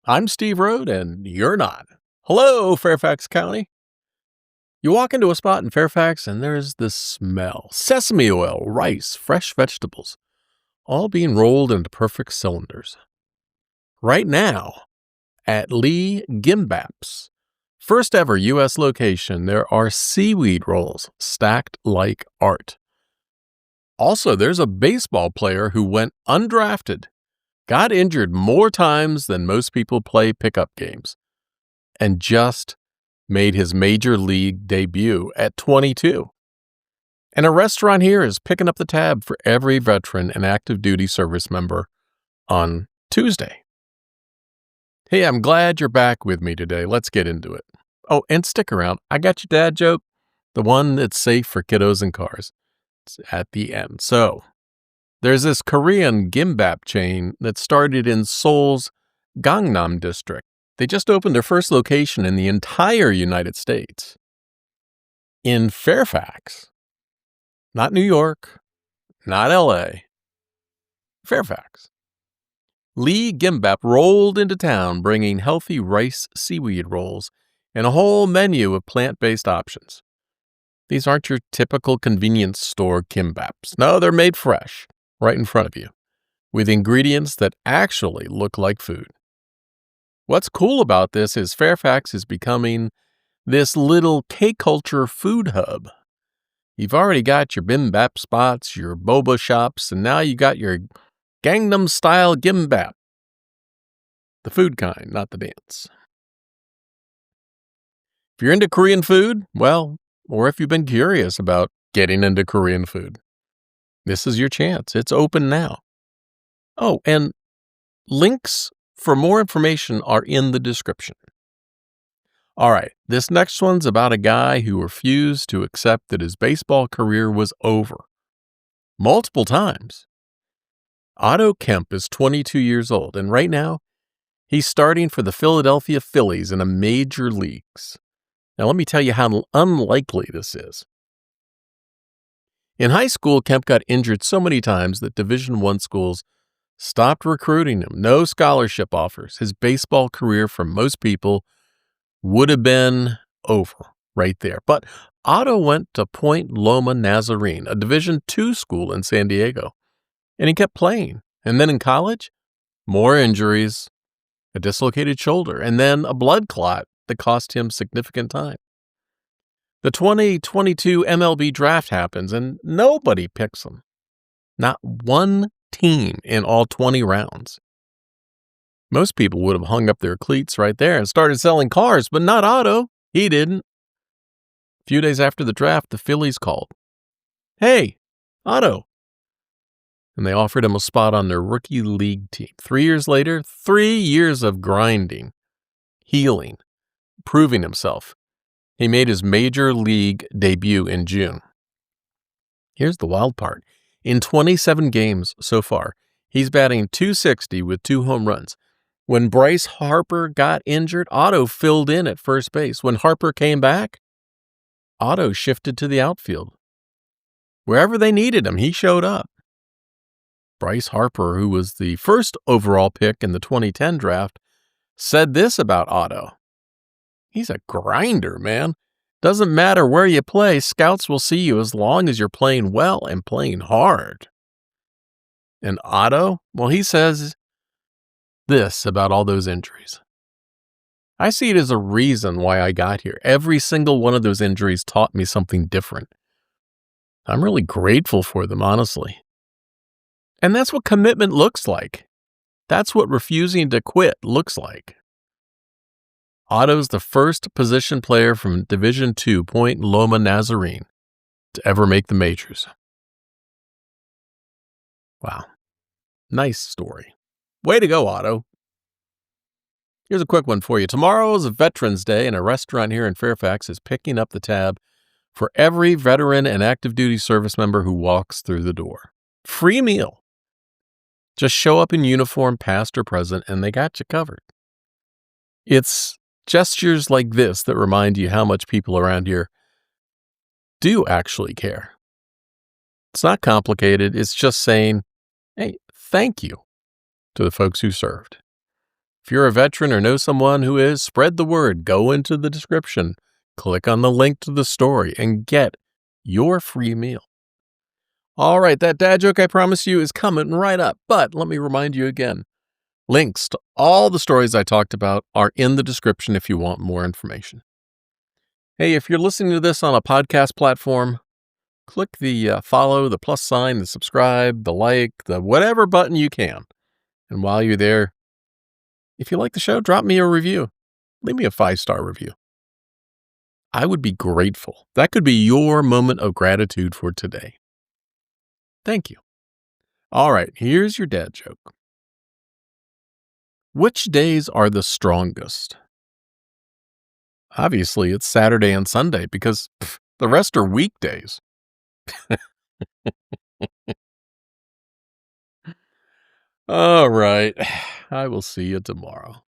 I'm Steve Rhode, and you're not. Hello, Fairfax County. You walk into a spot in Fairfax, and there's this smell: sesame oil, rice, fresh vegetables, all being rolled into perfect cylinders. Right now, at Lee Gimbap's first ever U.S. location, there are seaweed rolls stacked like art. Also, there's a baseball player who went undrafted, got injured more times than most people play pickup games, and just made his major league debut at 22. And a restaurant here is picking up the tab for every veteran and active duty service member on Tuesday. Hey, I'm glad you're back with me today. Let's get into it. Oh, and stick around. I got your dad joke, the one that's safe for kiddos and cars. It's at the end. So, there's this Korean gimbap chain that started in Seoul's Gangnam district. They just opened their first location in the entire United States. In Fairfax. Not New York, not LA. Fairfax. Lee Gimbap rolled into town bringing healthy rice seaweed rolls and a whole menu of plant-based options. These aren't your typical convenience store gimbaps. No, they're made fresh, right in front of you, with ingredients that actually look like food. What's cool about this is Fairfax is becoming this little K-culture food hub. You've already got your bimbap spots, your boba shops, and now you got your Gangnam-style gimbap. The food kind, not the dance. If you're into Korean food, well, or if you've been curious about getting into Korean food, this is your chance. It's open now. Oh, and links for more information are in the description. All right, this next one's about a guy who refused to accept that his baseball career was over. Multiple times. Otto Kemp is 22 years old, and right now, he's starting for the Philadelphia Phillies in the major leagues. Now, let me tell you how unlikely this is. In high school, Kemp got injured so many times that Division I schools stopped recruiting him. No scholarship offers. His baseball career, for most people, would have been over right there. But Otto went to Point Loma Nazarene, a Division II school in San Diego, and he kept playing. And then in college, more injuries, a dislocated shoulder, and then a blood clot that cost him significant time. The 2022 MLB draft happens, and nobody picks him. Not one team in all 20 rounds. Most people would have hung up their cleats right there and started selling cars, but not Otto. He didn't. A few days after the draft, the Phillies called. Hey, Otto. And they offered him a spot on their rookie league team. 3 years later, 3 years of grinding, healing, proving himself. He made his major league debut in June. Here's the wild part. In 27 games so far, he's batting .260 with 2 home runs. When Bryce Harper got injured, Otto filled in at first base. When Harper came back, Otto shifted to the outfield. Wherever they needed him, he showed up. Bryce Harper, who was the first overall pick in the 2010 draft, said this about Otto. He's a grinder, man. Doesn't matter where you play, scouts will see you as long as you're playing well and playing hard. And Otto, well, he says this about all those injuries. I see it as a reason why I got here. Every single one of those injuries taught me something different. I'm really grateful for them, honestly. And that's what commitment looks like. That's what refusing to quit looks like. Otto's the first position player from Division II, Point Loma Nazarene, to ever make the majors. Wow. Nice story. Way to go, Otto. Here's a quick one for you. Tomorrow's Veterans Day, and a restaurant here in Fairfax is picking up the tab for every veteran and active duty service member who walks through the door. Free meal. Just show up in uniform, past or present, and they got you covered. It's gestures like this that remind you how much people around here do actually care. It's not complicated. It's just saying, hey, thank you to the folks who served. If you're a veteran or know someone who is, spread the word. Go into the description, click on the link to the story, and get your free meal. All right, that dad joke I promised you is coming right up, but let me remind you again. Links to all the stories I talked about are in the description if you want more information. Hey, if you're listening to this on a podcast platform, click the follow, the plus sign, the subscribe, the like, the whatever button you can. And while you're there, if you like the show, drop me a review. Leave me a 5-star review. I would be grateful. That could be your moment of gratitude for today. Thank you. All right, here's your dad joke. Which days are the strongest? Obviously, it's Saturday and Sunday because the rest are weekdays. All right. I will see you tomorrow.